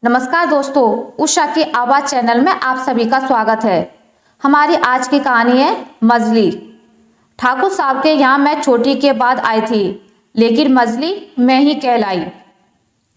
नमस्कार दोस्तों, उषा की आवाज चैनल में आप सभी का स्वागत है। हमारी आज की कहानी है मजली। ठाकुर साहब के यहाँ मैं छोटी के बाद आई थी, लेकिन मजली मैं ही कहलाई।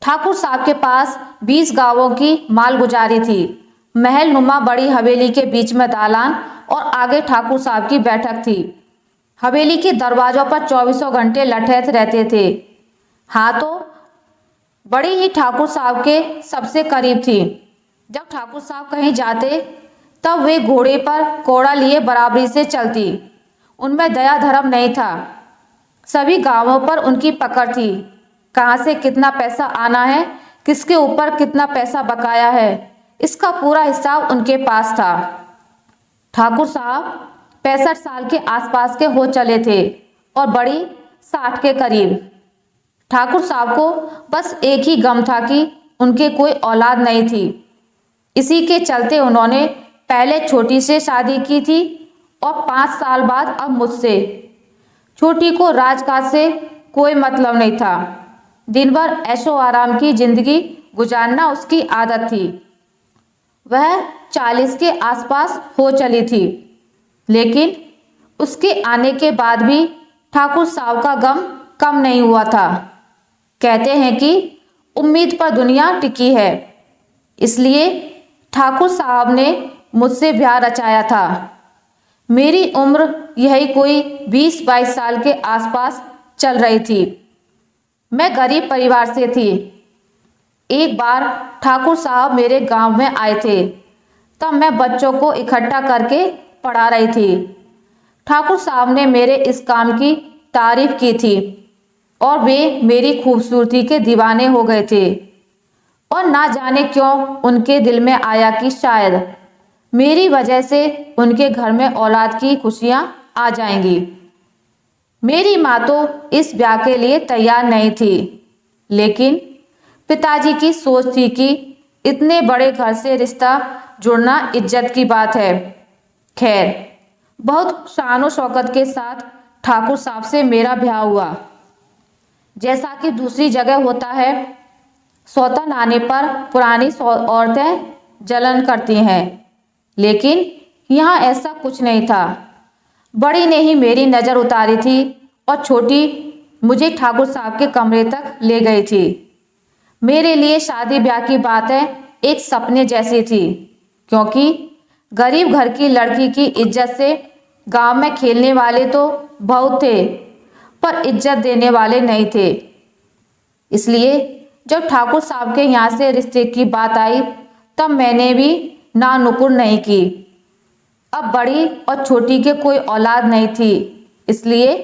ठाकुर साहब के पास 20 गांवों की मालगुजारी थी। महल नुमा बड़ी हवेली के बीच में दालान और आगे ठाकुर साहब की बैठक थी। हवेली के दरवाजों पर 24 घंटे लठैत रहते थे। हाँ, तो बड़ी ही ठाकुर साहब के सबसे करीब थी। जब ठाकुर साहब कहीं जाते तब वे घोड़े पर कोड़ा लिए बराबरी से चलती। उनमें दया धर्म नहीं था। सभी गांवों पर उनकी पकड़ थी। कहाँ से कितना पैसा आना है, किसके ऊपर कितना पैसा बकाया है, इसका पूरा हिसाब उनके पास था। ठाकुर साहब 65 साल के आसपास के हो चले थे और बड़ी 60 के करीब। ठाकुर साहब को बस एक ही गम था कि उनके कोई औलाद नहीं थी। इसी के चलते उन्होंने पहले छोटी से शादी की थी और 5 साल बाद अब मुझसे। छोटी को राजकाज से कोई मतलब नहीं था। दिन भर ऐशो आराम की जिंदगी गुजारना उसकी आदत थी। वह 40 के आसपास हो चली थी, लेकिन उसके आने के बाद भी ठाकुर साहब का गम कम नहीं हुआ था। कहते हैं कि उम्मीद पर दुनिया टिकी है, इसलिए ठाकुर साहब ने मुझसे ब्याह रचाया था। मेरी उम्र यही कोई 20-22 साल के आसपास चल रही थी। मैं गरीब परिवार से थी। एक बार ठाकुर साहब मेरे गांव में आए थे, तब मैं बच्चों को इकट्ठा करके पढ़ा रही थी। ठाकुर साहब ने मेरे इस काम की तारीफ की थी और वे मेरी खूबसूरती के दीवाने हो गए थे। और ना जाने क्यों उनके दिल में आया कि शायद मेरी वजह से उनके घर में औलाद की खुशियां आ जाएंगी। मेरी माँ तो इस ब्याह के लिए तैयार नहीं थी, लेकिन पिताजी की सोच थी कि इतने बड़े घर से रिश्ता जुड़ना इज्जत की बात है। खैर, बहुत शानो शौकत के साथ ठाकुर साहब से मेरा ब्याह हुआ। जैसा कि दूसरी जगह होता है, सौतन आने पर पुरानी औरतें जलन करती हैं, लेकिन यहाँ ऐसा कुछ नहीं था। बड़ी ने ही मेरी नज़र उतारी थी और छोटी मुझे ठाकुर साहब के कमरे तक ले गई थी। मेरे लिए शादी ब्याह की बातें एक सपने जैसी थी, क्योंकि गरीब घर की लड़की की इज्जत से गांव में खेलने वाले तो बहुत थे, पर इज्जत देने वाले नहीं थे। इसलिए जब ठाकुर साहब के यहाँ से रिश्ते की बात आई, तब मैंने भी ना नुकुर नहीं की। अब बड़ी और छोटी के कोई औलाद नहीं थी, इसलिए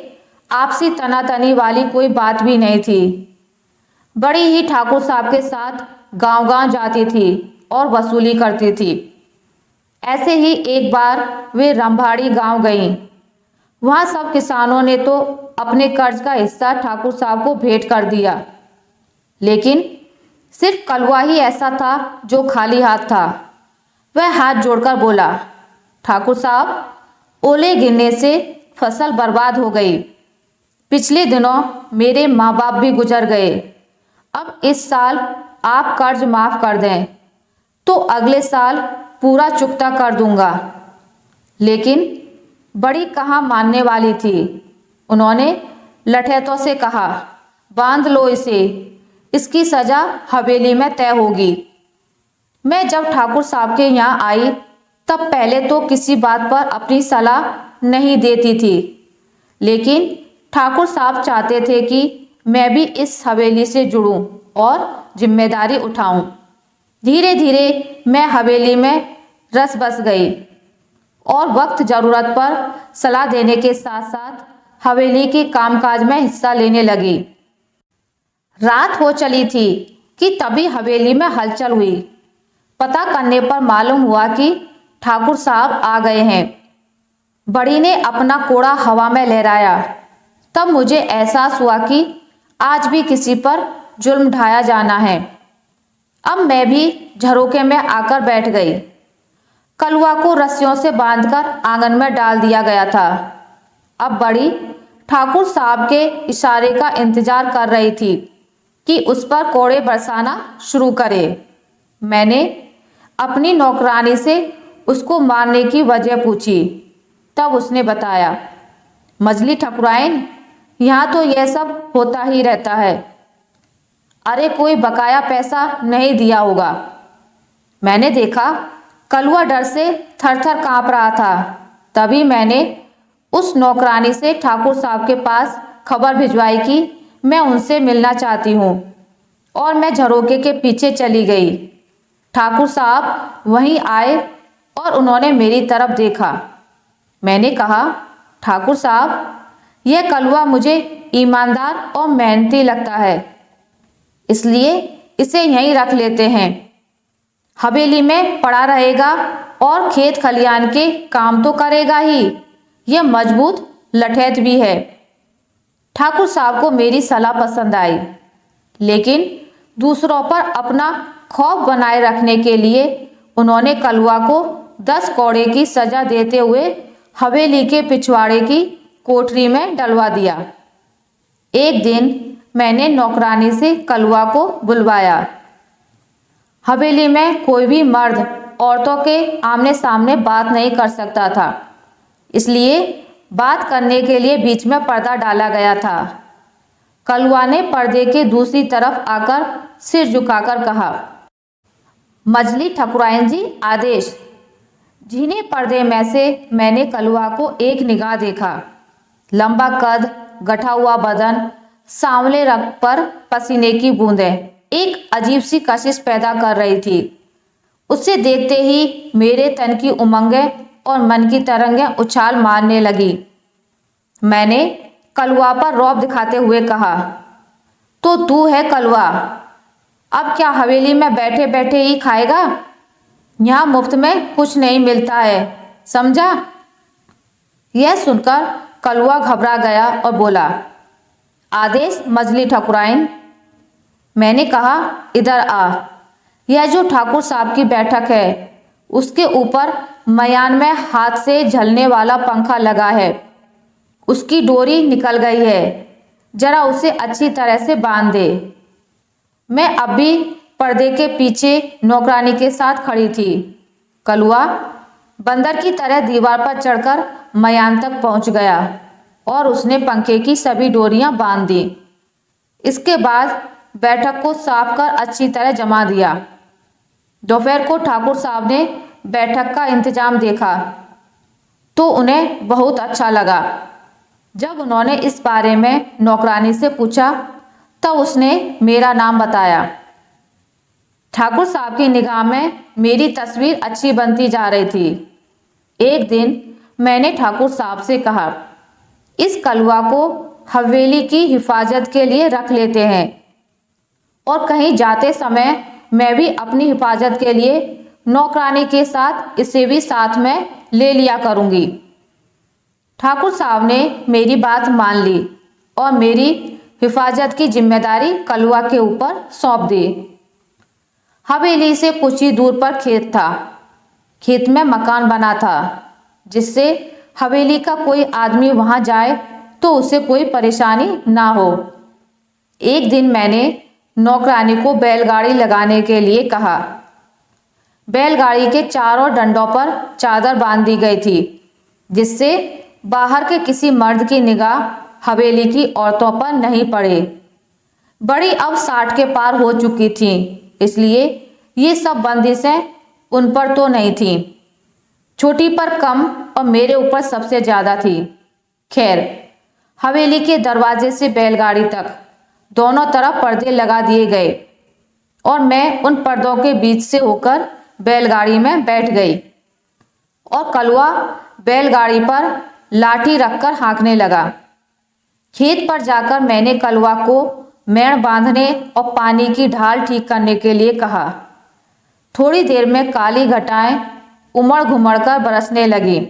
आपसी तनातनी वाली कोई बात भी नहीं थी। बड़ी ही ठाकुर साहब के साथ गांव-गांव जाती थी और वसूली करती थी। ऐसे ही एक बार वे रंभाड़ी गांव गईं। वहां सब किसानों ने तो अपने कर्ज का हिस्सा ठाकुर साहब को भेंट कर दिया, लेकिन सिर्फ कलवा ही ऐसा था जो खाली हाथ था। वह हाथ जोड़कर बोला, ठाकुर साहब, ओले गिरने से फसल बर्बाद हो गई। पिछले दिनों मेरे माँ बाप भी गुजर गए। अब इस साल आप कर्ज माफ कर दें तो अगले साल पूरा चुकता कर दूंगा। लेकिन बड़ी कहाँ मानने वाली थी। उन्होंने लठैतों से कहा, बांध लो इसे, इसकी सजा हवेली में तय होगी। मैं जब ठाकुर साहब के यहाँ आई, तब पहले तो किसी बात पर अपनी सलाह नहीं देती थी, लेकिन ठाकुर साहब चाहते थे कि मैं भी इस हवेली से जुड़ूं और जिम्मेदारी उठाऊं। धीरे धीरे मैं हवेली में रस बस गई और वक्त जरूरत पर सलाह देने के साथ साथ हवेली के कामकाज में हिस्सा लेने लगी। रात हो चली थी कि तभी हवेली में हलचल हुई। पता करने पर मालूम हुआ कि ठाकुर साहब आ गए हैं। बड़ी ने अपना कोड़ा हवा में लहराया। तब मुझे एहसास हुआ कि आज भी किसी पर जुल्म ढाया जाना है। अब मैं भी झरोके में आकर बैठ गई। कलवा को रस्सियों से बांधकर आंगन में डाल दिया गया था। अब बड़ी ठाकुर साहब के इशारे का इंतजार कर रही थी कि उस पर कोड़े बरसाना शुरू करे। मैंने अपनी नौकरानी से उसको मारने की वजह पूछी। तब उसने बताया, मजली ठकुराइन, यहाँ तो यह सब होता ही रहता है। अरे कोई बकाया पैसा नहीं दिया होगा। मैंने देखा कलुआ डर से थर थर काँप रहा था। तभी मैंने उस नौकरानी से ठाकुर साहब के पास खबर भिजवाई कि मैं उनसे मिलना चाहती हूँ, और मैं झरोके के पीछे चली गई। ठाकुर साहब वहीं आए और उन्होंने मेरी तरफ देखा। मैंने कहा, ठाकुर साहब, यह कलुआ मुझे ईमानदार और मेहनती लगता है, इसलिए इसे यहीं रख लेते हैं। हवेली में पड़ा रहेगा और खेत खलियान के काम तो करेगा ही, यह मजबूत लठैत भी है। ठाकुर साहब को मेरी सलाह पसंद आई, लेकिन दूसरों पर अपना खौफ बनाए रखने के लिए उन्होंने कलुआ को 10 कौड़े की सजा देते हुए हवेली के पिछवाड़े की कोठरी में डलवा दिया। एक दिन मैंने नौकरानी से कलुआ को बुलवाया। हवेली में कोई भी मर्द औरतों के आमने सामने बात नहीं कर सकता था, इसलिए बात करने के लिए बीच में पर्दा डाला गया था। कलुआ ने पर्दे के दूसरी तरफ आकर सिर झुकाकर कहा, मजली ठकुराइन जी, आदेश। झीने पर्दे में से मैंने कलुआ को एक निगाह देखा। लंबा कद, गठा हुआ बदन, सांवले रंग पर पसीने की बूंदें एक अजीब सी कशिश पैदा कर रही थी। उसे देखते ही मेरे तन की उमंगें और मन की तरंगें उछाल मारने लगी। मैंने कलुआ पर रौब दिखाते हुए कहा, तो तू है कलुआ, अब क्या हवेली में बैठे बैठे ही खाएगा? यहाँ मुफ्त में कुछ नहीं मिलता है, समझा? यह सुनकर कलुआ घबरा गया और बोला, आदेश मजली ठकुराइन। मैंने कहा, इधर आ। यह जो ठाकुर साहब की बैठक है, उसके ऊपर मयान में हाथ से झलने वाला पंखा लगा है। उसकी डोरी निकल गई है, जरा उसे अच्छी तरह से बांध दे। मैं अब भी पर्दे के पीछे नौकरानी के साथ खड़ी थी। कलुआ बंदर की तरह दीवार पर चढ़कर मयान तक पहुंच गया और उसने पंखे की सभी डोरियां बांध दी। इसके बाद बैठक को साफ कर अच्छी तरह जमा दिया। दोपहर को ठाकुर साहब ने बैठक का इंतजाम देखा तो उन्हें बहुत अच्छा लगा। जब उन्होंने इस बारे में नौकरानी से पूछा तब उसने मेरा नाम बताया। ठाकुर साहब की निगाह में मेरी तस्वीर अच्छी बनती जा रही थी। एक दिन मैंने ठाकुर साहब से कहा, इस कलुआ को हवेली की हिफाजत के लिए रख लेते हैं और कहीं जाते समय मैं भी अपनी हिफाजत के लिए नौकरानी के साथ इसे भी साथ में ले लिया करूंगी। ठाकुर साहब ने मेरी बात मान ली और मेरी हिफाजत की जिम्मेदारी कलुआ के ऊपर सौंप दी। हवेली से कुछ ही दूर पर खेत था। खेत में मकान बना था, जिससे हवेली का कोई आदमी वहां जाए तो उसे कोई परेशानी ना हो। एक दिन मैंने नौकरानी को बैलगाड़ी लगाने के लिए कहा। बैलगाड़ी के चारों डंडों पर चादर बांध दी गई थी, जिससे बाहर के किसी मर्द की निगाह हवेली की औरतों पर नहीं पड़े। बड़ी अब 60 के पार हो चुकी थी, इसलिए ये सब बंदिशें उन पर तो नहीं थी। छोटी पर कम और मेरे ऊपर सबसे ज्यादा थी। खैर, हवेली के दरवाजे से बैलगाड़ी तक दोनों तरफ पर्दे लगा दिए गए और मैं उन पर्दों के बीच से होकर बैलगाड़ी में बैठ गई और कलुआ बैलगाड़ी पर लाठी रखकर हाँकने लगा। खेत पर जाकर मैंने कलुआ को मेड़ बांधने और पानी की ढाल ठीक करने के लिए कहा। थोड़ी देर में काली घटाएं उमड़ घुमड़ कर बरसने लगी।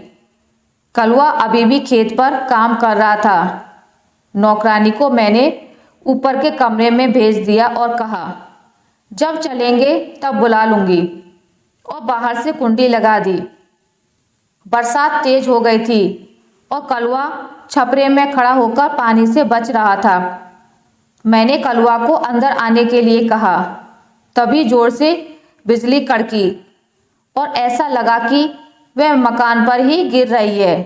कलुआ अभी भी खेत पर काम कर रहा था। नौकरानी को मैंने ऊपर के कमरे में भेज दिया और कहा, जब चलेंगे तब बुला लूंगी, और बाहर से कुंडी लगा दी। बरसात तेज हो गई थी और कलुआ छपरे में खड़ा होकर पानी से बच रहा था। मैंने कलुआ को अंदर आने के लिए कहा, तभी जोर से बिजली कड़की और ऐसा लगा कि वह मकान पर ही गिर रही है।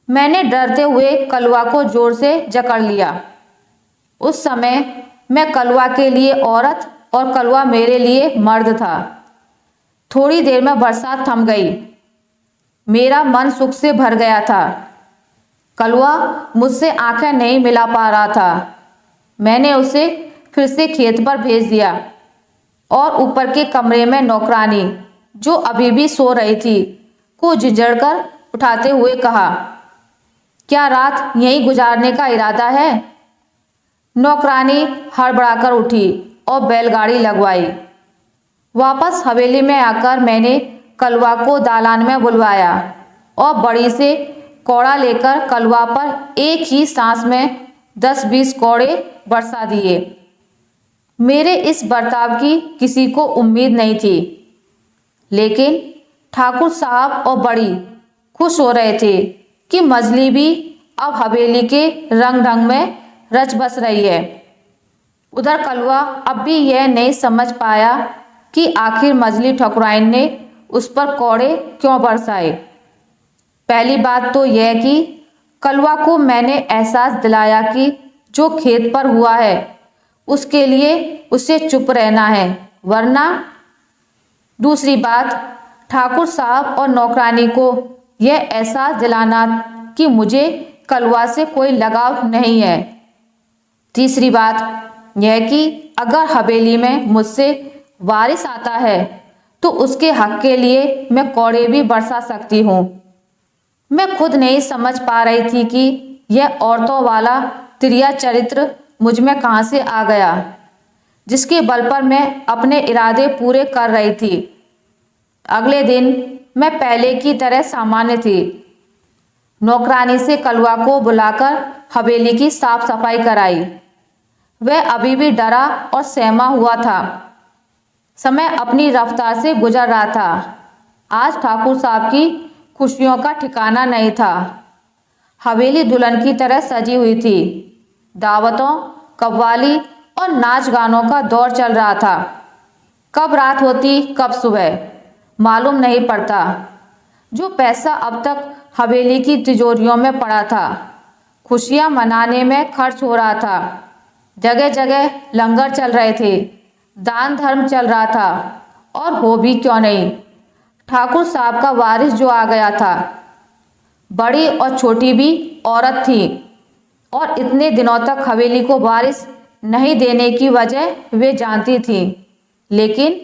मैंने डरते हुए कलवा को जोर से जकड़ लिया। उस समय मैं कलवा के लिए औरत और कलवा मेरे लिए मर्द था। थोड़ी देर में बरसात थम गई। मेरा मन सुख से भर गया था। कलवा मुझसे आंखें नहीं मिला पा रहा था। मैंने उसे फिर से खेत पर भेज दिया और ऊपर के कमरे में नौकरानी, जो अभी भी सो रही थी, को झिझड़कर उठाते हुए कहा, क्या रात यहीं गुजारने का इरादा है? नौकरानी हड़बड़ाकर उठी और बैलगाड़ी लगवाई। वापस हवेली में आकर मैंने कलवा को दालान में बुलवाया और बड़ी से कौड़ा लेकर कलवा पर एक ही सांस में 10-20 कौड़े बरसा दिए। मेरे इस बर्ताव की किसी को उम्मीद नहीं थी, लेकिन ठाकुर साहब और बड़ी खुश हो रहे थे कि मजली भी अब हवेली के रंग ढंग में रच बस रही है। उधर कलवा अब भी यह नहीं समझ पाया कि आखिर मजली ठकुराइन ने उस पर कौड़े क्यों बरसाए। पहली बात तो यह कि कलवा को मैंने एहसास दिलाया कि जो खेत पर हुआ है उसके लिए उसे चुप रहना है, वरना। दूसरी बात, ठाकुर साहब और नौकरानी को यह एहसास दिलाना कि मुझे कलवा से कोई लगाव नहीं है। तीसरी बात यह कि अगर हवेली में मुझसे वारिस आता है तो उसके हक के लिए मैं कौड़े भी बरसा सकती हूँ। मैं खुद नहीं समझ पा रही थी कि यह औरतों वाला तिरिया चरित्र मुझ में कहाँ से आ गया, जिसके बल पर मैं अपने इरादे पूरे कर रही थी। अगले दिन मैं पहले की तरह सामान्य थी। नौकरानी से कलवा को बुलाकर हवेली की साफ सफाई कराई। वह अभी भी डरा और सहमा हुआ था। समय अपनी रफ्तार से गुजर रहा था। आज ठाकुर साहब की खुशियों का ठिकाना नहीं था। हवेली दुल्हन की तरह सजी हुई थी। दावतों, कव्वाली और नाच गानों का दौर चल रहा था। कब रात होती कब सुबह मालूम नहीं पड़ता। जो पैसा अब तक हवेली की तिजोरियों में पड़ा था, खुशियां मनाने में खर्च हो रहा था। जगह जगह लंगर चल रहे थे, दान धर्म चल रहा था, और हो भी क्यों नहीं, ठाकुर साहब का वारिस जो आ गया था। बड़ी और छोटी भी औरत थी और इतने दिनों तक हवेली को वारिस नहीं देने की वजह वे जानती थी, लेकिन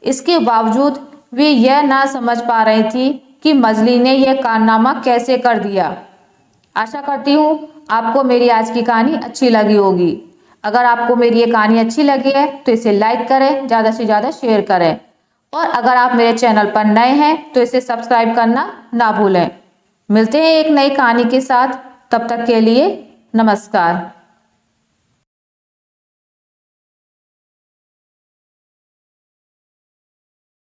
इसके बावजूद वे यह ना समझ पा रही थी कि मजली ने यह कारनामा कैसे कर दिया। आशा करती हूँ आपको मेरी आज की कहानी अच्छी लगी होगी। अगर आपको मेरी ये कहानी अच्छी लगी है तो इसे लाइक करें, ज़्यादा से ज़्यादा शेयर करें, और अगर आप मेरे चैनल पर नए हैं तो इसे सब्सक्राइब करना ना भूलें। मिलते हैं एक नई कहानी के साथ, तब तक के लिए नमस्कार।